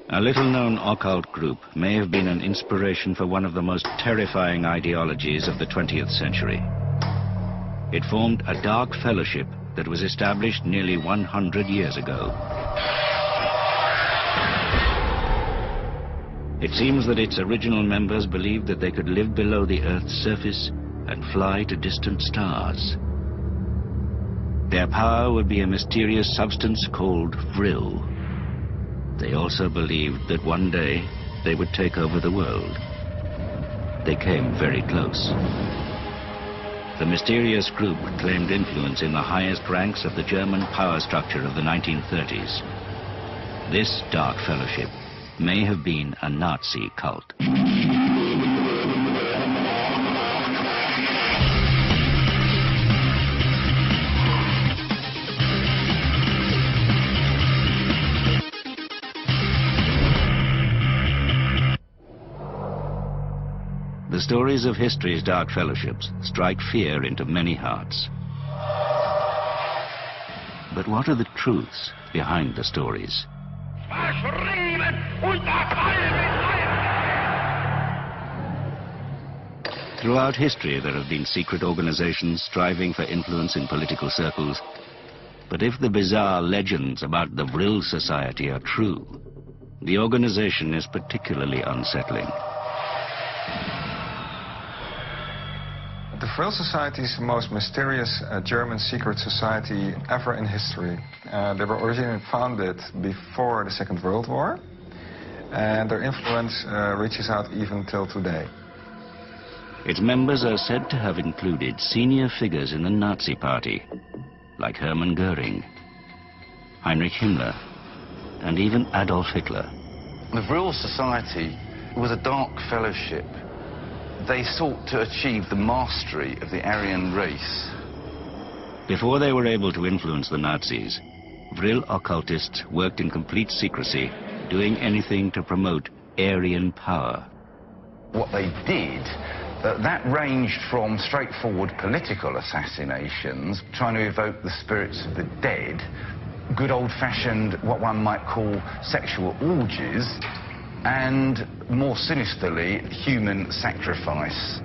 A little-known occult group may have been an inspiration for one of the most terrifying ideologies of the 20th century. It formed a dark fellowship that was established nearly 100 years ago. It seems that its original members believed that they could live below the Earth's surface and fly to distant stars. Their power would be a mysterious substance called vril. They also believed that one day they would take over the world. They came very close. The mysterious group claimed influence in the highest ranks of the German power structure of the 1930s. This dark fellowship may have been a Nazi cult. The stories of history's dark fellowships strike fear into many hearts. But what are the truths behind the stories? Throughout history, there have been secret organizations striving for influence in political circles. But if the bizarre legends about the Vril Society are true, the organization is particularly unsettling. The Vril Society is the most mysterious German secret society ever in history. They were originally founded before the Second World War, and their influence reaches out even till today. Its members are said to have included senior figures in the Nazi Party, like Hermann Goering, Heinrich Himmler, and even Adolf Hitler. The Vril Society was a dark fellowship. They sought to achieve the mastery of the Aryan race. Before they were able to influence the Nazis, Vril occultists worked in complete secrecy, doing anything to promote Aryan power. What they did, that ranged from straightforward political assassinations, trying to evoke the spirits of the dead, good old-fashioned, what one might call sexual orgies, and more sinisterly, human sacrifice.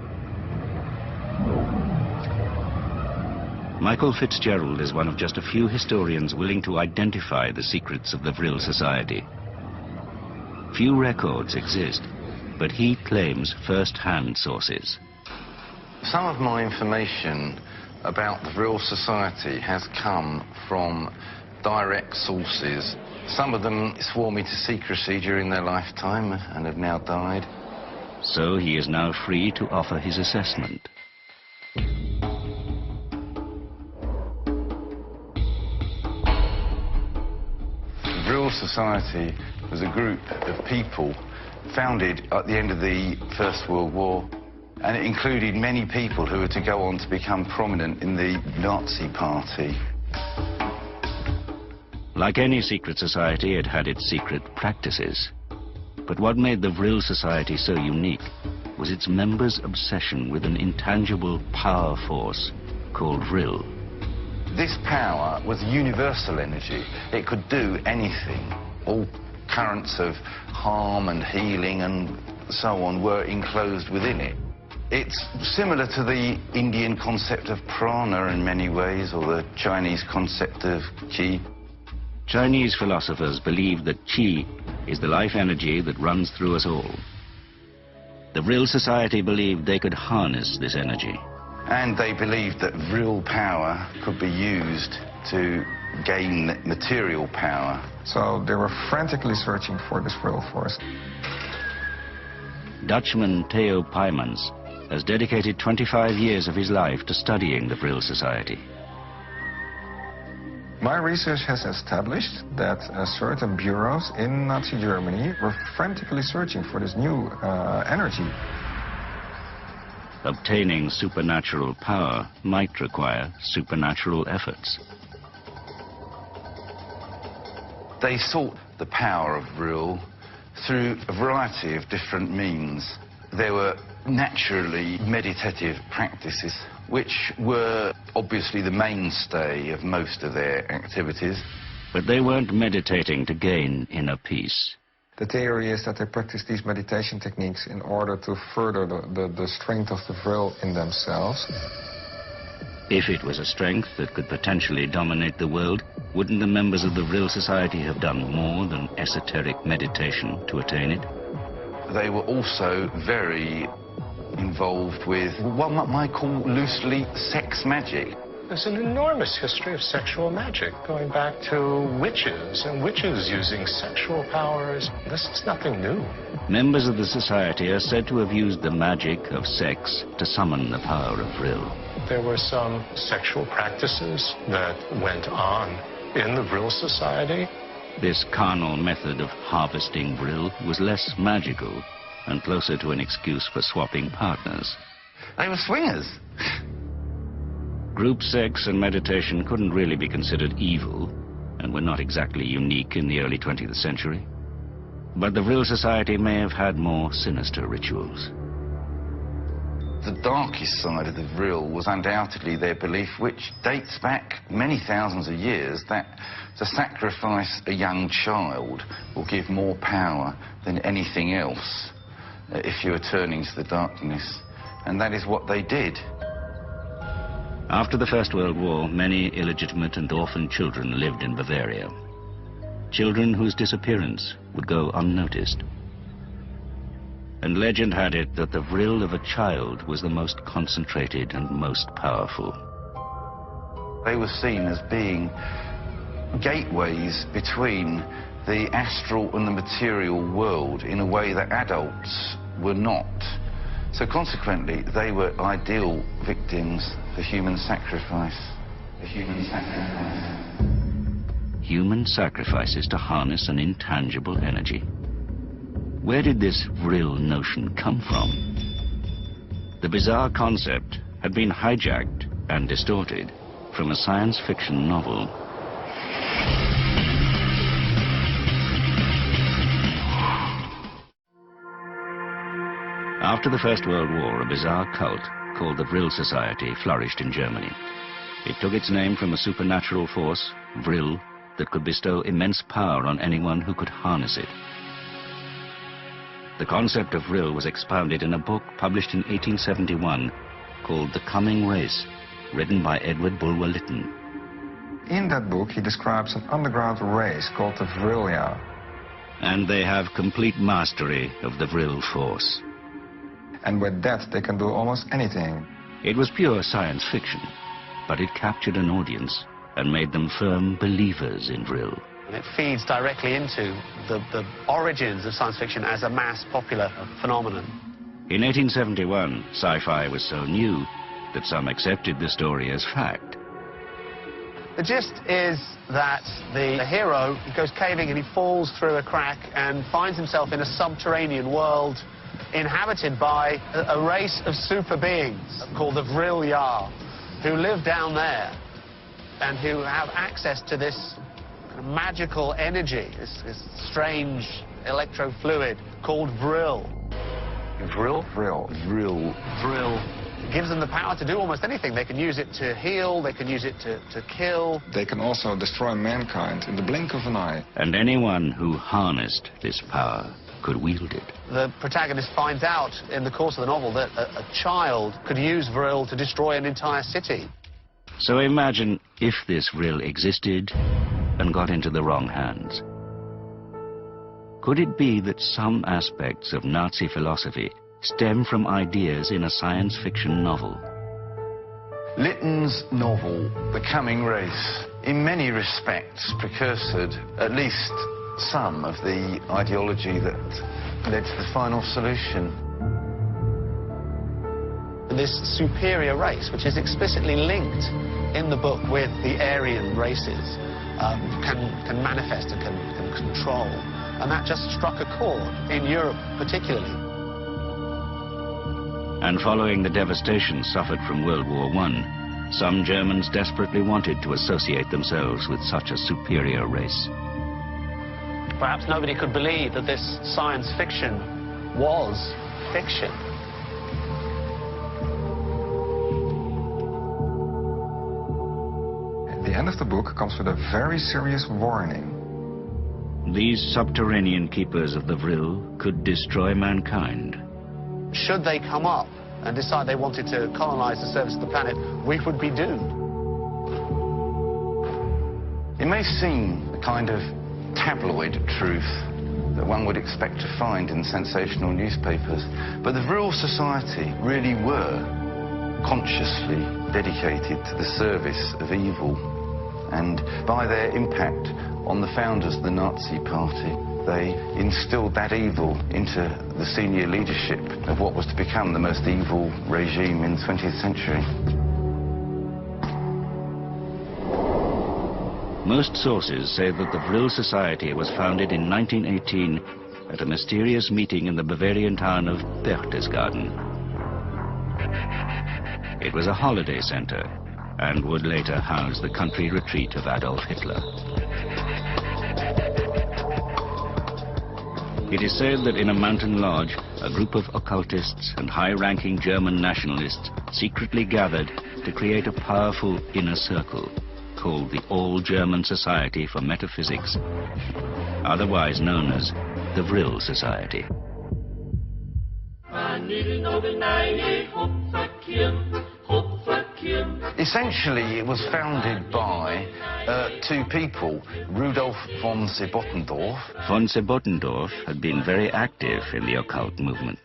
Michael Fitzgerald is one of just a few historians willing to identify the secrets of the Vril Society. Few records exist, but he claims first-hand sources. Some of my information about the Vril Society has come from direct sources. Some of them swore me to secrecy during their lifetime and have now died. So he is now free to offer his assessment. The Vril Society was a group of people founded at the end of the First World War, and it included many people who were to go on to become prominent in the Nazi Party. Like any secret society, it had its secret practices. But what made the Vril Society so unique was its members' obsession with an intangible power force called Vril. This power was universal energy. It could do anything. All currents of harm and healing and so on were enclosed within it. It's similar to the Indian concept of prana in many ways, or the Chinese concept of qi. Chinese philosophers believe that qi is the life energy that runs through us all. The Vril Society believed they could harness this energy. And they believed that Vril power could be used to gain material power. So they were frantically searching for this Vril force. Dutchman Theo Peymans has dedicated 25 years of his life to studying the Vril Society. My research has established that certain bureaus in Nazi Germany were frantically searching for this new energy. Obtaining supernatural power might require supernatural efforts. They sought the power of Vril through a variety of different means. There were naturally meditative practices, which were obviously the mainstay of most of their activities. But they weren't meditating to gain inner peace. The theory is that they practice these meditation techniques in order to further the strength of the Vril in themselves. If it was a strength that could potentially dominate the world, wouldn't the members of the Vril Society have done more than esoteric meditation to attain it? They were also very involved with what one might call loosely sex magic. There's an enormous history of sexual magic, going back to witches and witches using sexual powers. This is nothing new. Members of the society are said to have used the magic of sex to summon the power of Vril. There were some sexual practices that went on in the Vril Society. This carnal method of harvesting Vril was less magical and closer to an excuse for swapping partners. They were swingers. Group sex and meditation couldn't really be considered evil and were not exactly unique in the early 20th century. But the Vril Society may have had more sinister rituals. The darkest side of the Vril was undoubtedly their belief, which dates back many thousands of years, that to sacrifice a young child will give more power than anything else if you are turning to the darkness. And that is what they did. After the First World War, many illegitimate and orphan children lived in Bavaria. Children whose disappearance would go unnoticed. And legend had it that the Vril of a child was the most concentrated and most powerful. They were seen as being gateways between the astral and the material world in a way that adults were not. So consequently, they were ideal victims for human sacrifice. Human sacrifices to harness an intangible energy. Where did this Vril notion come from? The bizarre concept had been hijacked and distorted from a science fiction novel. After the First World War, a bizarre cult called the Vril Society flourished in Germany. It took its name from a supernatural force, Vril, that could bestow immense power on anyone who could harness it. The concept of Vril was expounded in a book published in 1871 called The Coming Race, written by Edward Bulwer Lytton. In that book, he describes an underground race called the Vrilia. And they have complete mastery of the Vril force. And with that, they can do almost anything. It was pure science fiction, but it captured an audience and made them firm believers in Vril. And it feeds directly into the origins of science fiction as a mass popular phenomenon. In 1871, sci-fi was so new that some accepted the story as fact. The gist is that the hero goes caving and he falls through a crack and finds himself in a subterranean world inhabited by a race of super beings called the Vrilia, who live down there and who have access to this magical energy, this strange electrofluid called Vril. Vril? Vril. Vril. Vril. It gives them the power to do almost anything. They can use it to heal, they can use it to kill. They can also destroy mankind in the blink of an eye. And anyone who harnessed this power could wield it. The protagonist finds out in the course of the novel that a child could use Vril to destroy an entire city. So imagine if this Vril existed and got into the wrong hands. Could it be that some aspects of Nazi philosophy stem from ideas in a science fiction novel? Lytton's novel, The Coming Race, in many respects precursored at least some of the ideology that led to the final solution. This superior race, which is explicitly linked in the book with the Aryan races, can manifest and can control. And that just struck a chord in Europe particularly. And following the devastation suffered from World War I, some Germans desperately wanted to associate themselves with such a superior race. Perhaps nobody could believe that this science fiction was fiction. The end of the book comes with a very serious warning. These subterranean keepers of the Vril could destroy mankind. Should they come up and decide they wanted to colonize the surface of the planet, we would be doomed. It may seem a kind of tabloid truth that one would expect to find in sensational newspapers, but the Vril Society really were consciously dedicated to the service of evil, and by their impact on the founders of the Nazi Party, they instilled that evil into the senior leadership of what was to become the most evil regime in the 20th century. Most sources say that the Vril Society was founded in 1918 at a mysterious meeting in the Bavarian town of Berchtesgaden. It was a holiday center and would later house the country retreat of Adolf Hitler. It is said that in a mountain lodge, a group of occultists and high-ranking German nationalists secretly gathered to create a powerful inner circle called the All-German Society for Metaphysics, otherwise known as the Vril Society. Essentially, it was founded by two people, Rudolf von Sebottendorf. Von Sebottendorf had been very active in the occult movement.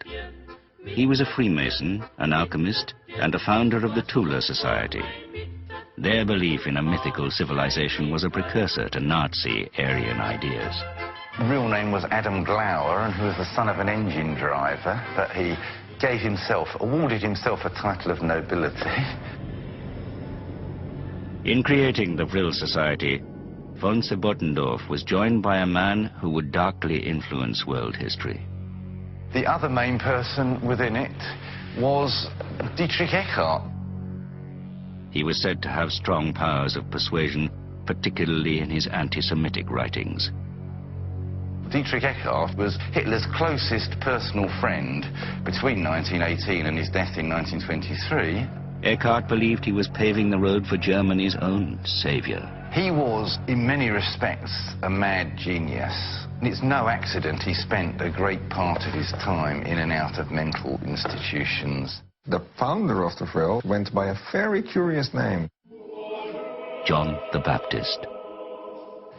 He was a Freemason, an alchemist, and a founder of the Tula Society. Their belief in a mythical civilization was a precursor to Nazi Aryan ideas. His real name was Adam Glauer, and he was the son of an engine driver, but he awarded himself a title of nobility. In creating the Vril Society, von Sebottendorf was joined by a man who would darkly influence world history. The other main person within it was Dietrich Eckart. He was said to have strong powers of persuasion, particularly in his anti-Semitic writings. Dietrich Eckart was Hitler's closest personal friend between 1918 and his death in 1923. Eckart believed he was paving the road for Germany's own savior. He was, in many respects, a mad genius. And it's no accident he spent a great part of his time in and out of mental institutions. The founder of the Vril went by a very curious name. John the Baptist.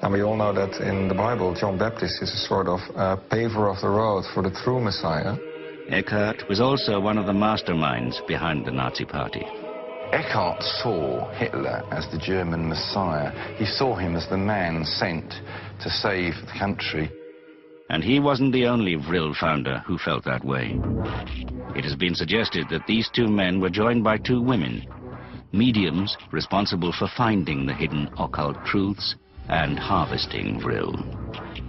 And we all know that in the Bible, John Baptist is a sort of paver of the road for the true Messiah. Eckart was also one of the masterminds behind the Nazi Party. Eckart saw Hitler as the German Messiah. He saw him as the man sent to save the country. And he wasn't the only Vril founder who felt that way. It has been suggested that these two men were joined by two women, mediums responsible for finding the hidden occult truths and harvesting Vril.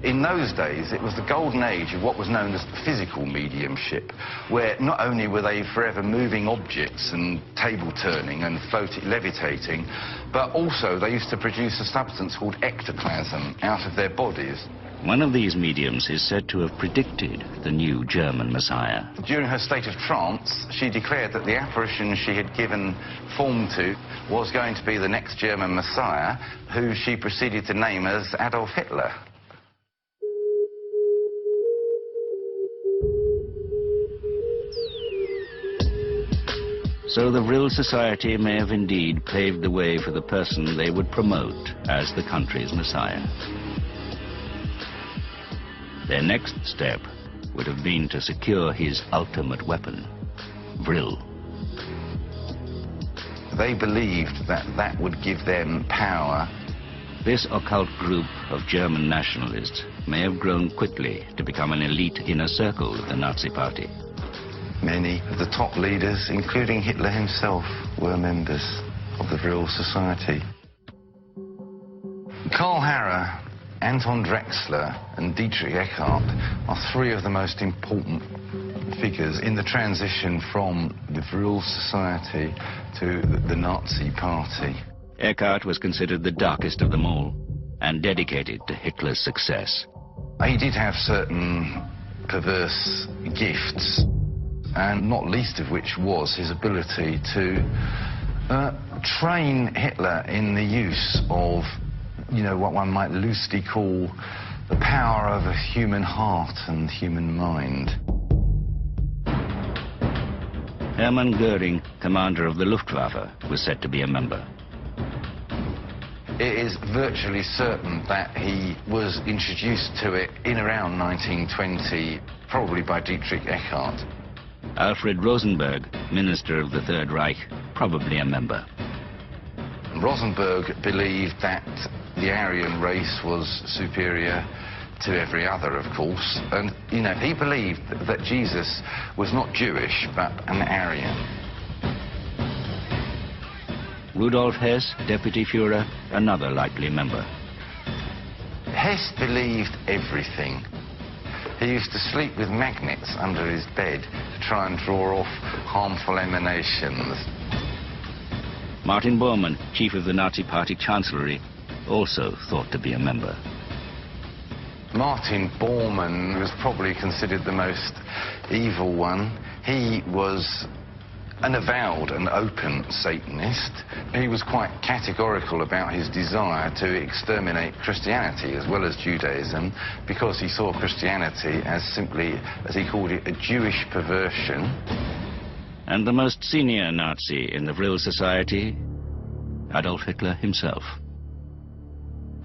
In those days, it was the golden age of what was known as physical mediumship, where not only were they forever moving objects and table turning and levitating, but also they used to produce a substance called ectoplasm out of their bodies. One of these mediums is said to have predicted the new German Messiah. During her state of trance, she declared that the apparition she had given form to was going to be the next German Messiah, who she proceeded to name as Adolf Hitler. So the Vril Society may have indeed paved the way for the person they would promote as the country's Messiah. Their next step would have been to secure his ultimate weapon, Vril. They believed that that would give them power. This occult group of German nationalists may have grown quickly to become an elite inner circle of the Nazi Party. Many of the top leaders, including Hitler himself, were members of the Vril Society. Karl Harrer, Anton Drexler and Dietrich Eckart are three of the most important figures in the transition from the Vril Society to the Nazi Party. Eckart was considered the darkest of them all and dedicated to Hitler's success. He did have certain perverse gifts, and not least of which was his ability to train Hitler in the use of, you know, what one might loosely call the power of a human heart and human mind. Hermann Goering, commander of the Luftwaffe, was said to be a member. It is virtually certain that he was introduced to it in around 1920, probably by Dietrich Eckart. Alfred Rosenberg, minister of the Third Reich, probably a member. Rosenberg believed that the Aryan race was superior to every other, of course, and, you know, he believed that Jesus was not Jewish, but an Aryan. Rudolf Hess, deputy Führer, another likely member. Hess believed everything. He used to sleep with magnets under his bed to try and draw off harmful emanations. Martin Bormann, chief of the Nazi Party Chancellery, also thought to be a member. Martin Bormann was probably considered the most evil one. He was an avowed and open Satanist. He was quite categorical about his desire to exterminate Christianity as well as Judaism, because he saw Christianity as simply, as he called it, a Jewish perversion. And the most senior Nazi in the Vril Society, Adolf Hitler himself.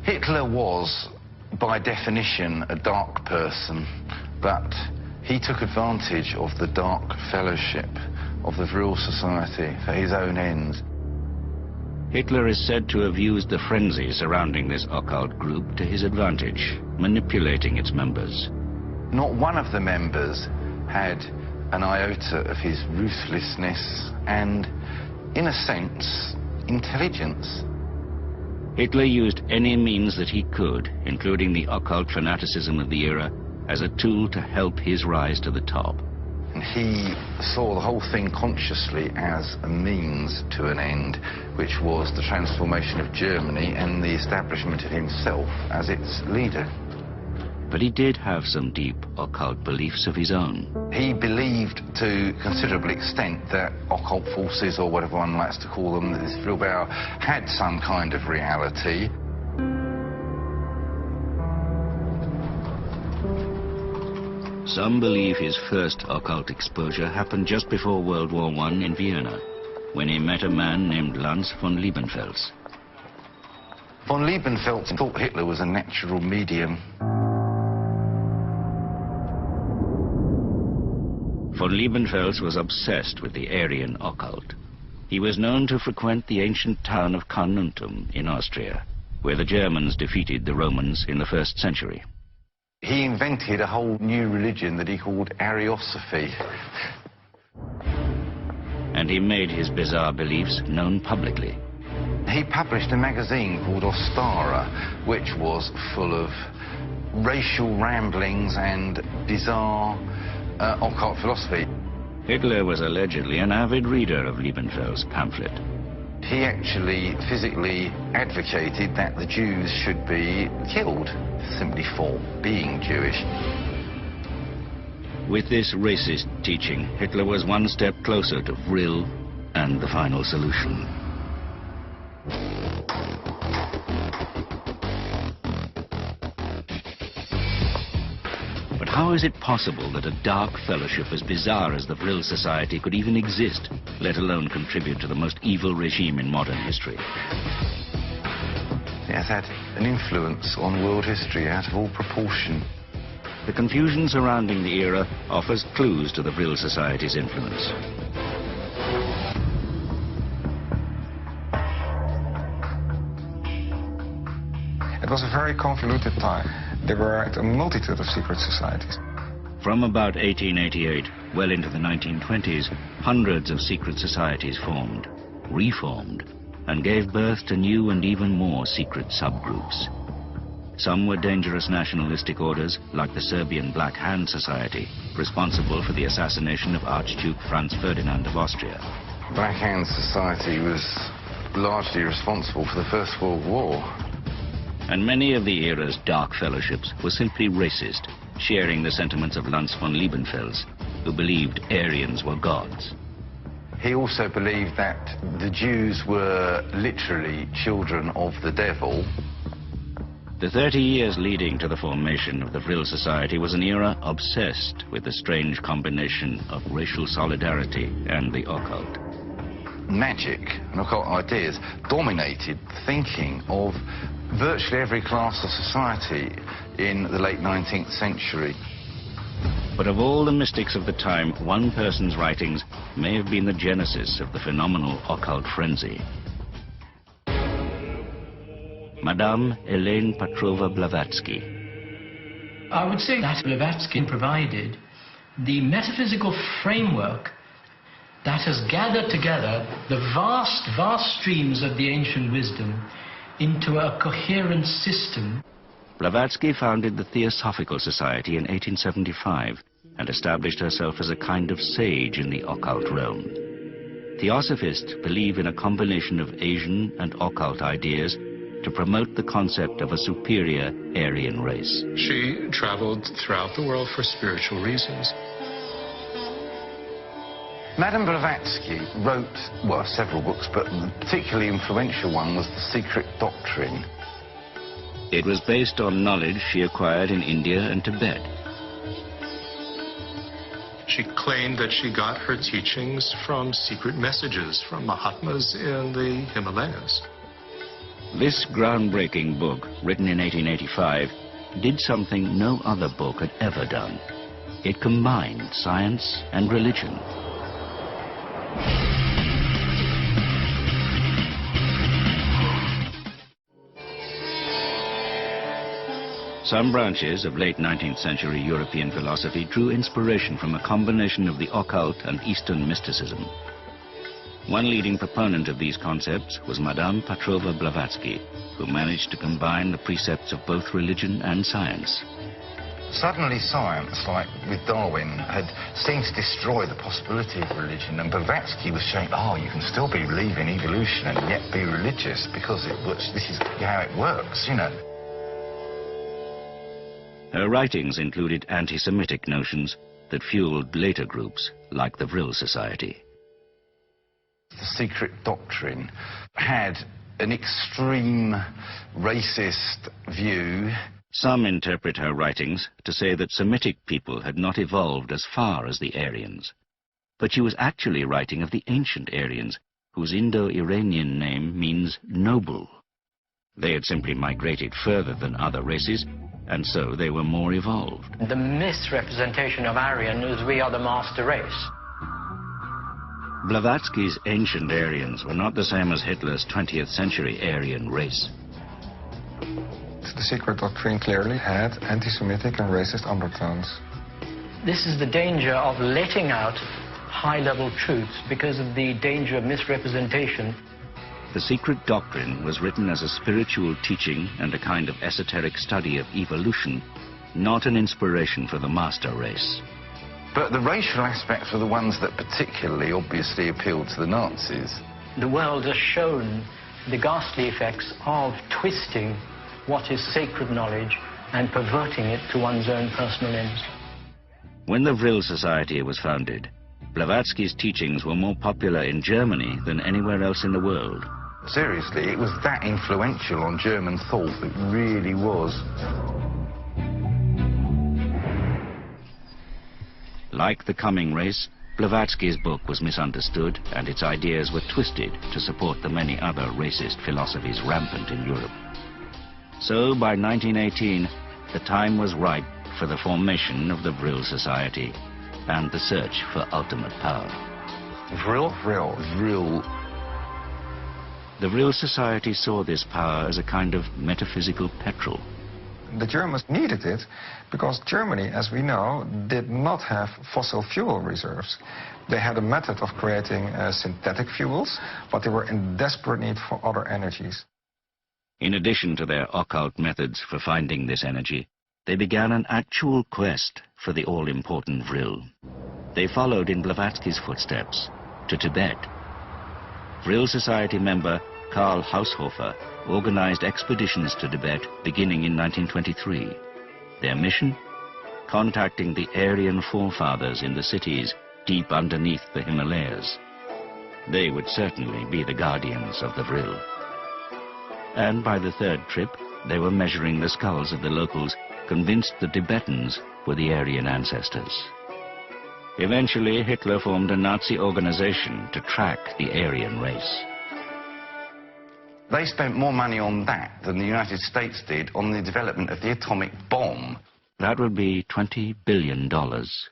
Hitler was, by definition, a dark person, but he took advantage of the dark fellowship of the Vril Society for his own ends. Hitler is said to have used the frenzy surrounding this occult group to his advantage, manipulating its members. Not one of the members had an iota of his ruthlessness and, in a sense, intelligence. Hitler used any means that he could, including the occult fanaticism of the era, as a tool to help his rise to the top. And he saw the whole thing consciously as a means to an end, which was the transformation of Germany and the establishment of himself as its leader. But he did have some deep occult beliefs of his own. He believed to considerable extent that occult forces, or whatever one likes to call them, this Vril, had some kind of reality. Some believe his first occult exposure happened just before World War I in Vienna, when he met a man named Lanz von Liebenfels. Von Liebenfels thought Hitler was a natural medium. Von Liebenfels was obsessed with the Aryan occult. He was known to frequent the ancient town of Carnuntum in Austria, where the Germans defeated the Romans in the 1st century. He invented a whole new religion that he called Ariosophy. And he made his bizarre beliefs known publicly. He published a magazine called Ostara, which was full of racial ramblings and bizarre occult philosophy. Hitler was allegedly an avid reader of Liebenfels' pamphlet. He actually physically advocated that the Jews should be killed simply for being Jewish. With this racist teaching, Hitler was one step closer to Vril and the final solution. But how is it possible that a dark fellowship as bizarre as the Vril Society could even exist, let alone contribute to the most evil regime in modern history? It has had an influence on world history out of all proportion. The confusion surrounding the era offers clues to the Vril Society's influence. It was a very convoluted time. There were a multitude of secret societies. From about 1888, well into the 1920s, hundreds of secret societies formed, reformed, and gave birth to new and even more secret subgroups. Some were dangerous nationalistic orders, like the Serbian Black Hand Society, responsible for the assassination of Archduke Franz Ferdinand of Austria. Black Hand Society was largely responsible for the First World War. And many of the era's dark fellowships were simply racist, sharing the sentiments of Lanz von Liebenfels, who believed Aryans were gods. He also believed that the Jews were literally children of the devil. The 30 years leading to the formation of the Vril Society was an era obsessed with the strange combination of racial solidarity and the occult. Magic and occult ideas dominated the thinking of virtually every class of society in the late 19th century. But of all the mystics of the time, one person's writings may have been the genesis of the phenomenal occult frenzy. Madame Helene Petrova Blavatsky. I would say that Blavatsky provided the metaphysical framework that has gathered together the vast, vast streams of the ancient wisdom into a coherent system. Blavatsky founded the Theosophical Society in 1875 and established herself as a kind of sage in the occult realm. Theosophists believe in a combination of Asian and occult ideas to promote the concept of a superior Aryan race. She traveled throughout the world for spiritual reasons. Madame Blavatsky wrote, well, several books, but the particularly influential one was The Secret Doctrine. It was based on knowledge she acquired in India and Tibet. She claimed that she got her teachings from secret messages from Mahatmas in the Himalayas. This groundbreaking book, written in 1885, did something no other book had ever done. It combined science and religion. Some branches of late 19th century European philosophy drew inspiration from a combination of the occult and Eastern mysticism. One leading proponent of these concepts was Madame Petrova Blavatsky, who managed to combine the precepts of both religion and science. Suddenly science, like with Darwin, had seemed to destroy the possibility of religion, and Blavatsky was showing, oh, you can still believe in evolution and yet be religious because this is how it works, you know. Her writings included anti-Semitic notions that fueled later groups like the Vril Society. The Secret Doctrine had an extreme racist view. Some interpret her writings to say that Semitic people had not evolved as far as the Aryans. But she was actually writing of the ancient Aryans, whose Indo-Iranian name means noble. They had simply migrated further than other races, and so they were more evolved. The misrepresentation of Aryan is we are the master race. Blavatsky's ancient Aryans were not the same as Hitler's 20th century Aryan race. The Secret Doctrine clearly had anti-Semitic and racist undertones. This is the danger of letting out high-level truths because of the danger of misrepresentation. The Secret Doctrine was written as a spiritual teaching and a kind of esoteric study of evolution, not an inspiration for the master race. But the racial aspects were the ones that particularly obviously appealed to the Nazis. The world has shown the ghastly effects of twisting what is sacred knowledge and perverting it to one's own personal ends. When the Vril Society was founded, Blavatsky's teachings were more popular in Germany than anywhere else in the world. Seriously, it was that influential on German thought, it really was. Like The Coming Race, Blavatsky's book was misunderstood and its ideas were twisted to support the many other racist philosophies rampant in Europe. So by 1918, the time was ripe for the formation of the Vril Society and the search for ultimate power. Vril? Vril. The Vril Society saw this power as a kind of metaphysical petrol. The Germans needed it because Germany, as we know, did not have fossil fuel reserves. They had a method of creating synthetic fuels, but they were in desperate need for other energies. In addition to their occult methods for finding this energy, they began an actual quest for the all-important Vril. They followed in Blavatsky's footsteps to Tibet. Vril Society member Karl Haushofer organized expeditions to Tibet beginning in 1923. Their mission? Contacting the Aryan forefathers in the cities deep underneath the Himalayas. They would certainly be the guardians of the Vril. And by the third trip, they were measuring the skulls of the locals, convinced the Tibetans were the Aryan ancestors. Eventually, Hitler formed a Nazi organization to track the Aryan race. They spent more money on that than the United States did on the development of the atomic bomb. That would be $20 billion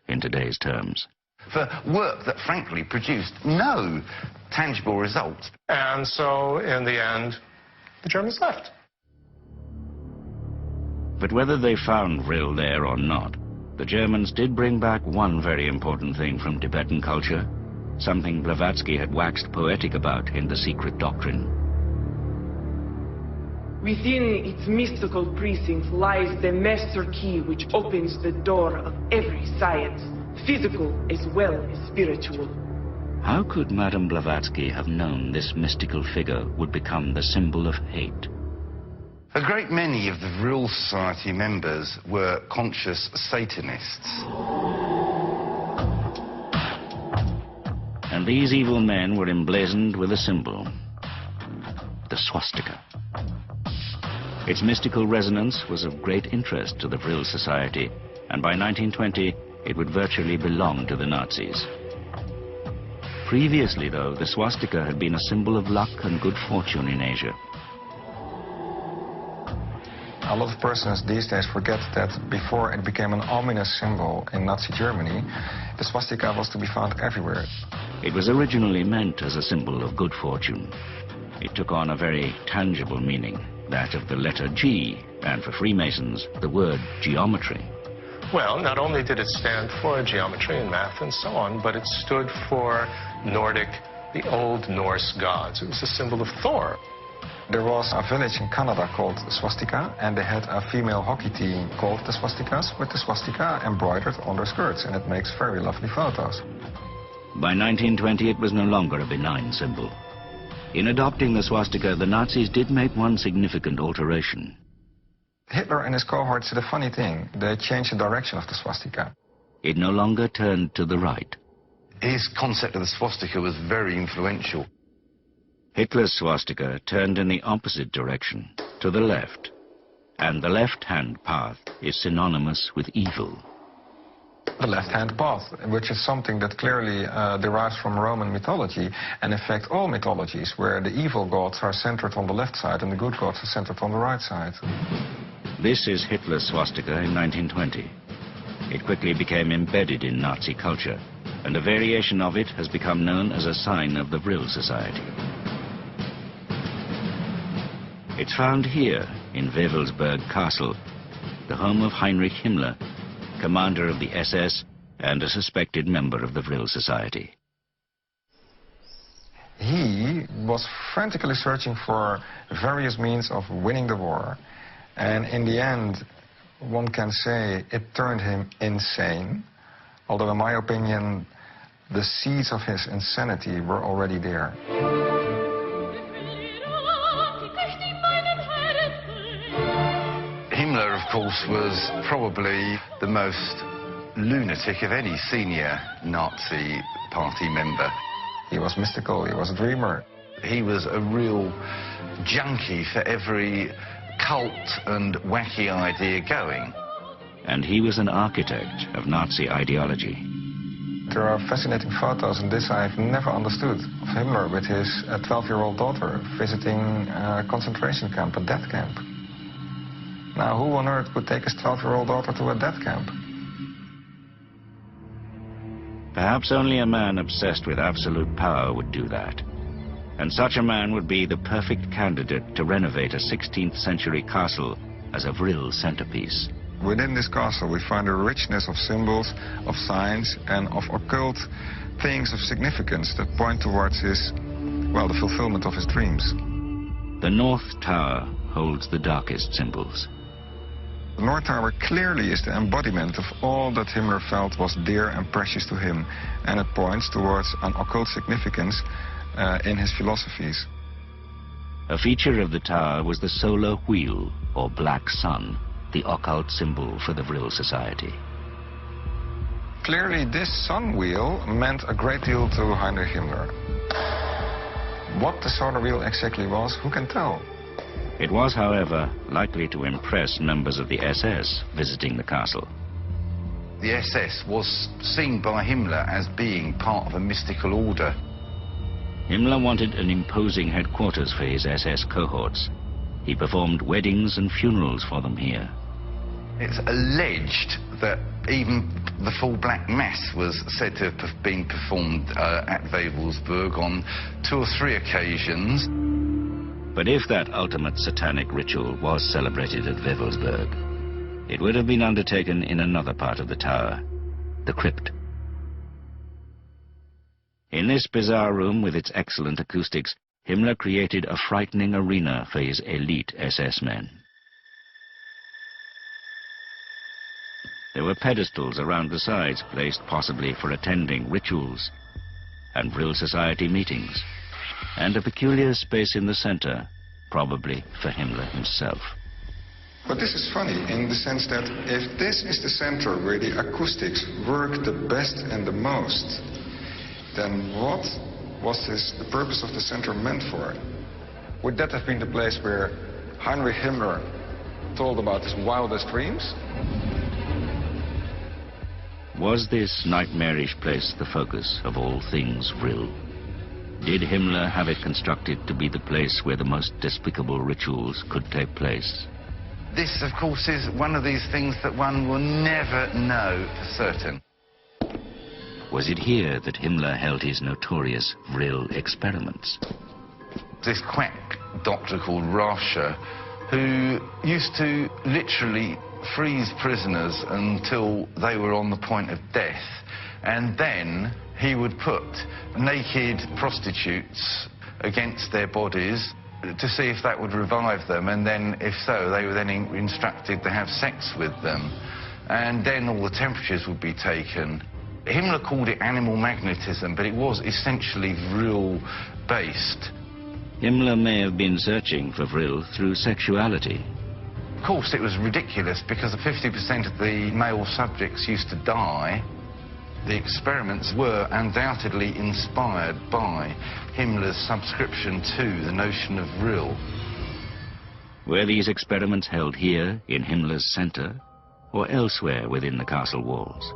in today's terms. For work that, frankly, produced no tangible results. And so, in the end, the Germans left. But whether they found Vril there or not, the Germans did bring back one very important thing from Tibetan culture, something Blavatsky had waxed poetic about in The Secret Doctrine. Within its mystical precinct lies the master key which opens the door of every science, physical as well as spiritual. How could Madame Blavatsky have known this mystical figure would become the symbol of hate? A great many of the Vril Society members were conscious Satanists. And these evil men were emblazoned with a symbol, the swastika. Its mystical resonance was of great interest to the Vril Society, and by 1920 it would virtually belong to the Nazis. Previously, though, the swastika had been a symbol of luck and good fortune in Asia. A lot of persons these days forget that before it became an ominous symbol in Nazi Germany, the swastika was to be found everywhere. It was originally meant as a symbol of good fortune. It took on a very tangible meaning, that of the letter G, and for Freemasons, the word geometry. Well, not only did it stand for geometry and math and so on, but it stood for Nordic, the Old Norse gods. It was a symbol of Thor. There was a village in Canada called Swastika, and they had a female hockey team called the Swastikas, with the swastika embroidered on their skirts, and it makes very lovely photos. By 1920, it was no longer a benign symbol. In adopting the swastika, the Nazis did make one significant alteration. Hitler and his cohorts did a funny thing. They changed the direction of the swastika. It no longer turned to the right. His concept of the swastika was very influential. Hitler's swastika turned in the opposite direction, to the left. And the left-hand path is synonymous with evil. The left-hand path, which is something that clearly derives from Roman mythology, and in fact all mythologies, where the evil gods are centered on the left side and the good gods are centered on the right side. This is Hitler's swastika in 1920. It quickly became embedded in Nazi culture, and a variation of it has become known as a sign of the Vril Society. It's found here in Wewelsburg Castle, the home of Heinrich Himmler, commander of the SS and a suspected member of the Vril Society. He was frantically searching for various means of winning the war, and in the end, one can say it turned him insane, although in my opinion, the seeds of his insanity were already there. Himmler, of course, was probably the most lunatic of any senior Nazi party member. He was mystical, he was a dreamer. He was a real junkie for every cult and wacky idea going. And he was an architect of Nazi ideology. There are fascinating photos, and this I've never understood, of Himmler with his 12-year-old daughter visiting a concentration camp, a death camp. Now, who on earth would take his 12-year-old daughter to a death camp? Perhaps only a man obsessed with absolute power would do that. And such a man would be the perfect candidate to renovate a 16th century castle as a Vril centerpiece. Within this castle we find a richness of symbols, of signs, and of occult things of significance that point towards his, well, the fulfillment of his dreams. The North Tower holds the darkest symbols. The North Tower clearly is the embodiment of all that Himmler felt was dear and precious to him, and it points towards an occult significance in his philosophies. A feature of the tower was the solar wheel, or black sun, the occult symbol for the Vril Society. Clearly this sun wheel meant a great deal to Heinrich Himmler. What the solar wheel exactly was, who can tell? It was, however, likely to impress members of the SS visiting the castle. The SS was seen by Himmler as being part of a mystical order. Himmler wanted an imposing headquarters for his SS cohorts. He performed weddings and funerals for them here. It's alleged that even the full Black Mass was said to have been performed at Wewelsburg on 2 or 3 occasions. But if that ultimate satanic ritual was celebrated at Wewelsburg, it would have been undertaken in another part of the tower, the crypt. In this bizarre room with its excellent acoustics, Himmler created a frightening arena for his elite SS men. There were pedestals around the sides, placed possibly for attending rituals and Vril Society meetings, and a peculiar space in the center, probably for Himmler himself. But this is funny in the sense that if this is the center where the acoustics work the best and the most, then what was the purpose of the center meant for? Would that have been the place where Heinrich Himmler told about his wildest dreams? Was this nightmarish place the focus of all things Vril? Did Himmler have it constructed to be the place where the most despicable rituals could take place? This, of course, is one of these things that one will never know for certain. Was it here that Himmler held his notorious Vril experiments? This quack doctor called Rascher, who used to literally freeze prisoners until they were on the point of death, and then he would put naked prostitutes against their bodies to see if that would revive them, and then, if so, they were then instructed to have sex with them, and then all the temperatures would be taken. Himmler called it animal magnetism, but it was essentially Vril-based. Himmler may have been searching for Vril through sexuality. Of course, it was ridiculous because 50% of the male subjects used to die. The experiments were undoubtedly inspired by Himmler's subscription to the notion of Vril. Were these experiments held here in Himmler's center or elsewhere within the castle walls?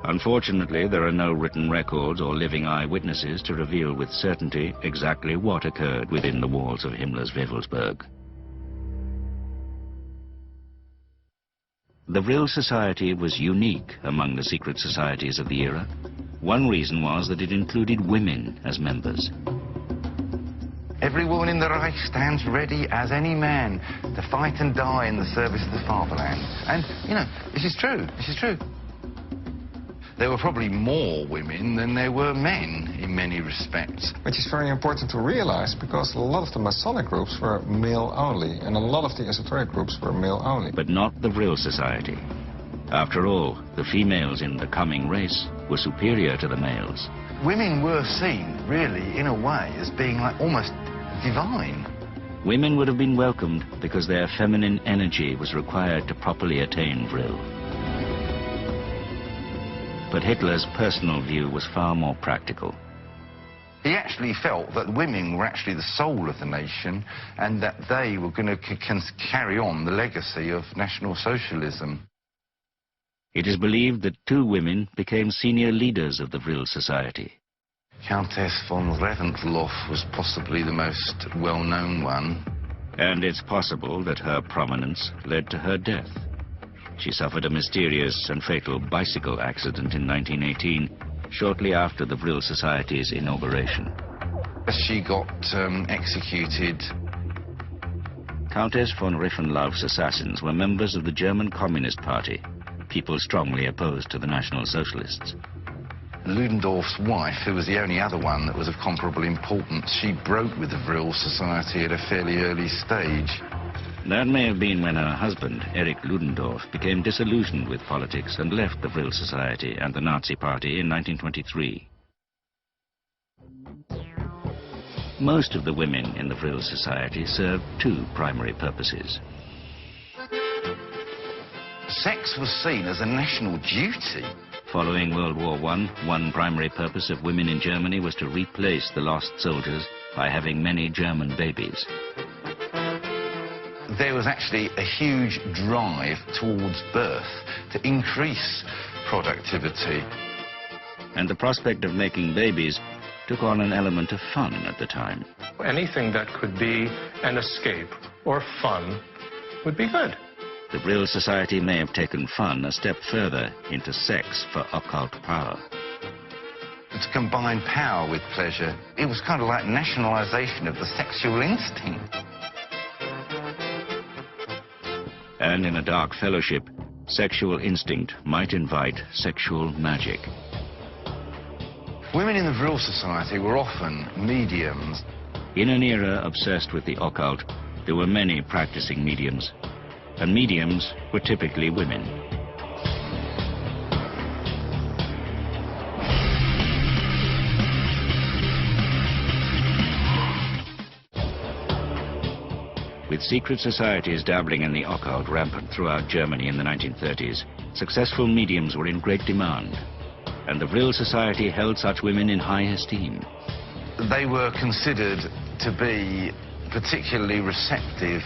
Unfortunately, there are no written records or living eyewitnesses to reveal with certainty exactly what occurred within the walls of Himmler's Wewelsburg. The Vril Society was unique among the secret societies of the era. One reason was that it included women as members. Every woman in the Reich stands ready as any man to fight and die in the service of the fatherland. And, you know, this is true. This is true. There were probably more women than there were men in many respects. Which is very important to realize, because a lot of the Masonic groups were male only, and a lot of the esoteric groups were male only. But not the Vril Society. After all, the females in the coming race were superior to the males. Women were seen, really, in a way, as being like almost divine. Women would have been welcomed because their feminine energy was required to properly attain Vril. But Hitler's personal view was far more practical. He actually felt that women were actually the soul of the nation and that they were going to carry on the legacy of National Socialism. It is believed that 2 women became senior leaders of the Vril Society. Countess von Reventlow was possibly the most well-known one. And it's possible that her prominence led to her death. She suffered a mysterious and fatal bicycle accident in 1918, shortly after the Vril Society's inauguration. She got executed. Countess von Riffenlauf's assassins were members of the German Communist Party, people strongly opposed to the National Socialists. Ludendorff's wife, who was the only other one that was of comparable importance, she broke with the Vril Society at a fairly early stage. That may have been when her husband, Erich Ludendorff, became disillusioned with politics and left the Vril Society and the Nazi Party in 1923. Most of the women in the Vril Society served 2 primary purposes. Sex was seen as a national duty. Following World War I, one primary purpose of women in Germany was to replace the lost soldiers by having many German babies. there was actually a huge drive towards birth to increase productivity. And the prospect of making babies took on an element of fun at the time. Anything that could be an escape or fun would be good. The Vril Society may have taken fun a step further into sex for occult power. To combine power with pleasure, it was kind of like nationalization of the sexual instinct. And in a dark fellowship, sexual instinct might invite sexual magic. Women in the Vril Society were often mediums. In an era obsessed with the occult, there were many practicing mediums, and mediums were typically women. With secret societies dabbling in the occult rampant throughout Germany in the 1930s, successful mediums were in great demand, and the Vril Society held such women in high esteem. They were considered to be particularly receptive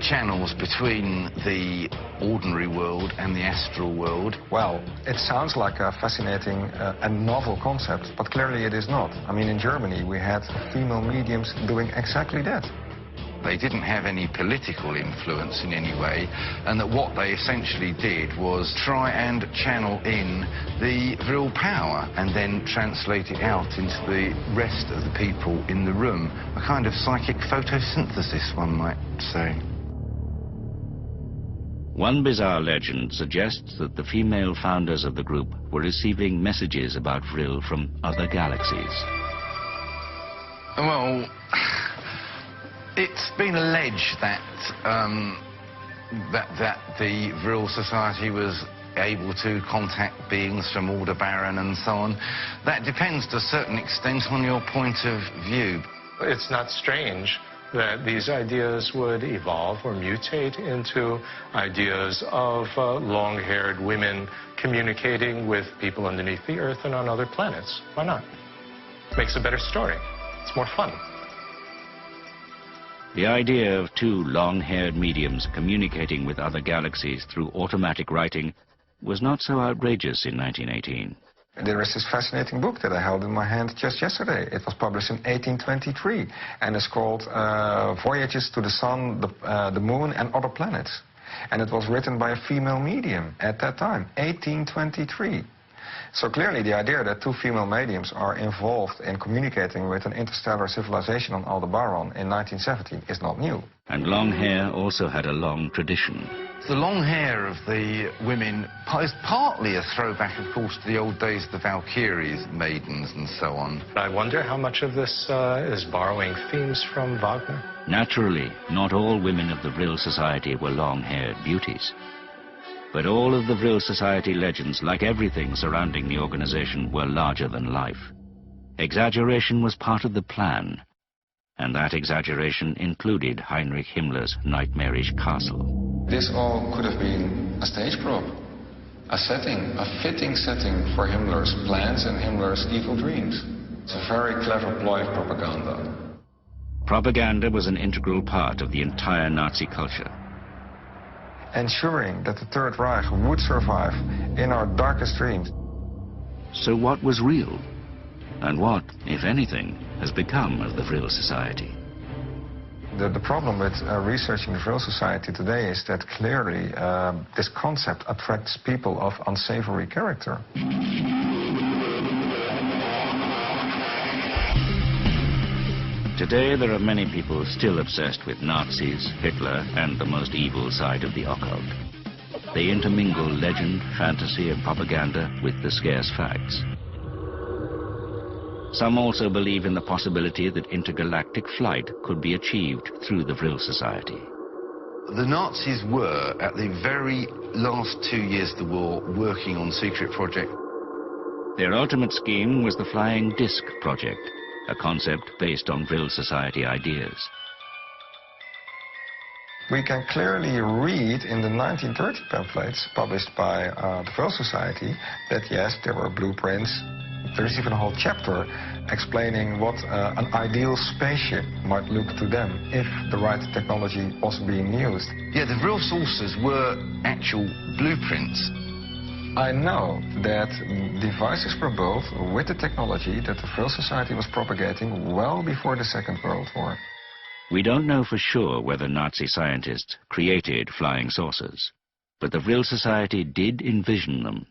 channels between the ordinary world and the astral world. Well, it sounds like a fascinating and novel concept, but clearly it is not. I mean, in Germany we had female mediums doing exactly that. They didn't have any political influence in any way, and that what they essentially did was try and channel in the Vril power and then translate it out into the rest of the people in the room. A kind of psychic photosynthesis, one might say. One bizarre legend suggests that the female founders of the group were receiving messages about Vril from other galaxies. Well, it's been alleged that that the Vril Society was able to contact beings from Aldebaran and so on. That depends to a certain extent on your point of view. It's not strange that these ideas would evolve or mutate into ideas of long-haired women communicating with people underneath the Earth and on other planets. Why not? Makes a better story. It's more fun. The idea of two long-haired mediums communicating with other galaxies through automatic writing was not so outrageous in 1918. There is this fascinating book that I held in my hand just yesterday. It was published in 1823, and it's called Voyages to the Sun, the Moon and Other Planets. And it was written by a female medium at that time, 1823. So clearly the idea that two female mediums are involved in communicating with an interstellar civilization on Aldebaran in 1970 is not new. And long hair also had a long tradition. The long hair of the women is partly a throwback, of course, to the old days of the Valkyries, maidens and so on. I wonder how much of this is borrowing themes from Wagner. Naturally, not all women of the Vril Society were long-haired beauties. But all of the Vril Society legends, like everything surrounding the organization, were larger than life. Exaggeration was part of the plan, and that exaggeration included Heinrich Himmler's nightmarish castle. This all could have been a stage prop, a setting, a fitting setting for Himmler's plans and Himmler's evil dreams. It's a very clever ploy of propaganda. Propaganda was an integral part of the entire Nazi culture. Ensuring that the Third Reich would survive in our darkest dreams. So what was real? And what, if anything, has become of the Vril Society? The problem with researching the Vril Society today is that clearly this concept attracts people of unsavory character. Today there are many people still obsessed with Nazis, Hitler, and the most evil side of the occult. They intermingle legend, fantasy, and propaganda with the scarce facts. Some also believe in the possibility that intergalactic flight could be achieved through the Vril Society. The Nazis were, at the very last 2 years of the war, working on secret project. Their ultimate scheme was the Flying Disc Project, a concept based on Vril Society ideas. We can clearly read in the 1930 pamphlets published by the Vril Society that yes, there were blueprints, There's even a whole chapter explaining what an ideal spaceship might look to them if the right technology was being used. Yeah, the real saucers were actual blueprints. I know that devices were built with the technology that the Vril Society was propagating well before the Second World War. We don't know for sure whether Nazi scientists created flying saucers, but the Vril Society did envision them.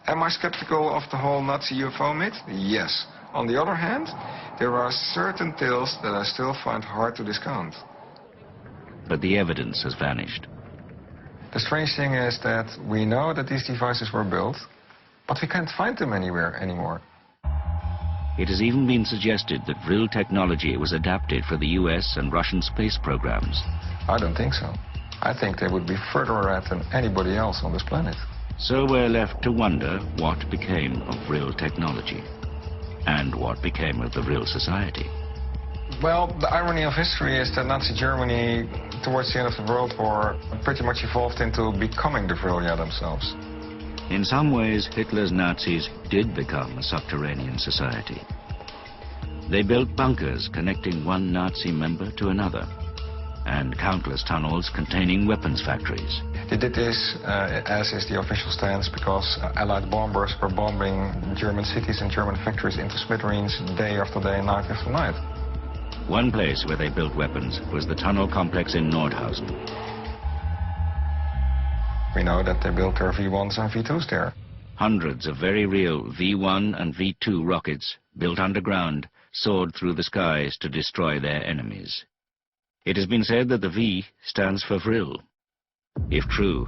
Am I skeptical of the whole Nazi UFO myth? Yes. On the other hand, there are certain tales that I still find hard to discount. But the evidence has vanished. The strange thing is that we know that these devices were built, but we can't find them anywhere anymore. It has even been suggested that Vril technology was adapted for the US and Russian space programs. I don't think so. I think they would be further ahead than anybody else on this planet. So we're left to wonder what became of Vril technology, and what became of the Vril Society. Well, the irony of history is that Nazi Germany, towards the end of the World War, pretty much evolved into becoming the Vrilja themselves. In some ways, Hitler's Nazis did become a subterranean society. They built bunkers connecting one Nazi member to another, and countless tunnels containing weapons factories. They did this, as is the official stance, because Allied bombers were bombing German cities and German factories into smithereens day after day, night after night. One place where they built weapons was the tunnel complex in Nordhausen. We know that they built their V-1s and V-2s there. Hundreds of very real V-1 and V-2 rockets, built underground, soared through the skies to destroy their enemies. It has been said that the V stands for Vril. If true,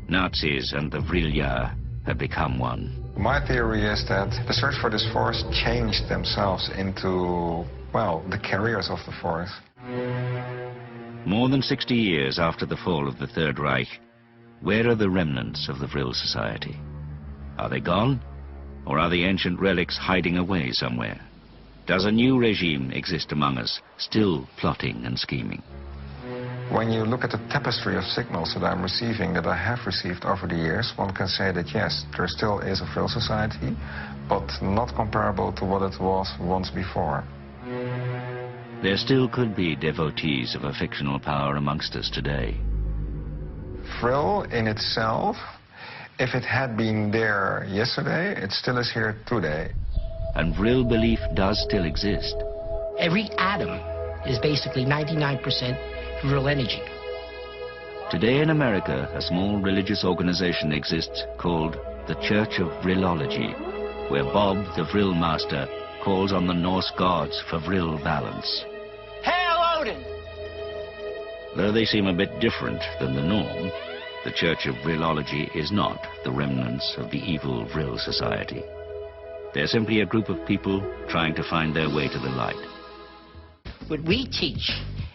Nazis and the Vrilja have become one. My theory is that the search for this force changed themselves into, well, the carriers of the force. More than 60 years after the fall of the Third Reich, where are the remnants of the Vril Society? Are they gone? Or are the ancient relics hiding away somewhere? Does a new regime exist among us, still plotting and scheming? When you look at the tapestry of signals that I'm receiving, that I have received over the years, one can say that yes, there still is a Vril Society, but not comparable to what it was once before. There still could be devotees of a fictional power amongst us today. Vril in itself, if it had been there yesterday, it still is here today. And Vril belief does still exist. Every atom is basically 99% Vril energy. Today in America, a small religious organization exists called the Church of Vrilology, where Bob, the Vril master, calls on the Norse gods for Vril balance. Hail Odin! Though they seem a bit different than the norm, the Church of Vrilology is not the remnants of the evil Vril Society. They're simply a group of people trying to find their way to the light. What we teach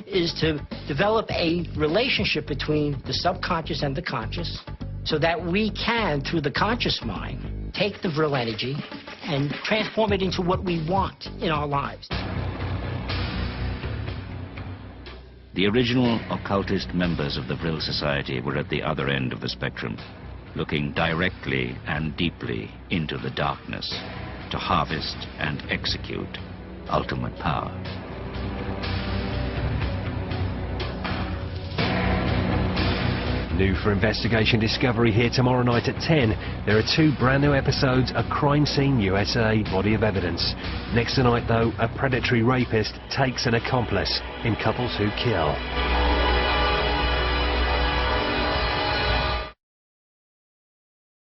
is to develop a relationship between the subconscious and the conscious so that we can, through the conscious mind, take the Vril energy and transform it into what we want in our lives. The original occultist members of the Vril Society were at the other end of the spectrum, looking directly and deeply into the darkness to harvest and execute ultimate power. New for Investigation Discovery here tomorrow night at 10. There are 2 brand new episodes of Crime Scene USA Body of Evidence. Next tonight, though, a predatory rapist takes an accomplice in Couples Who Kill.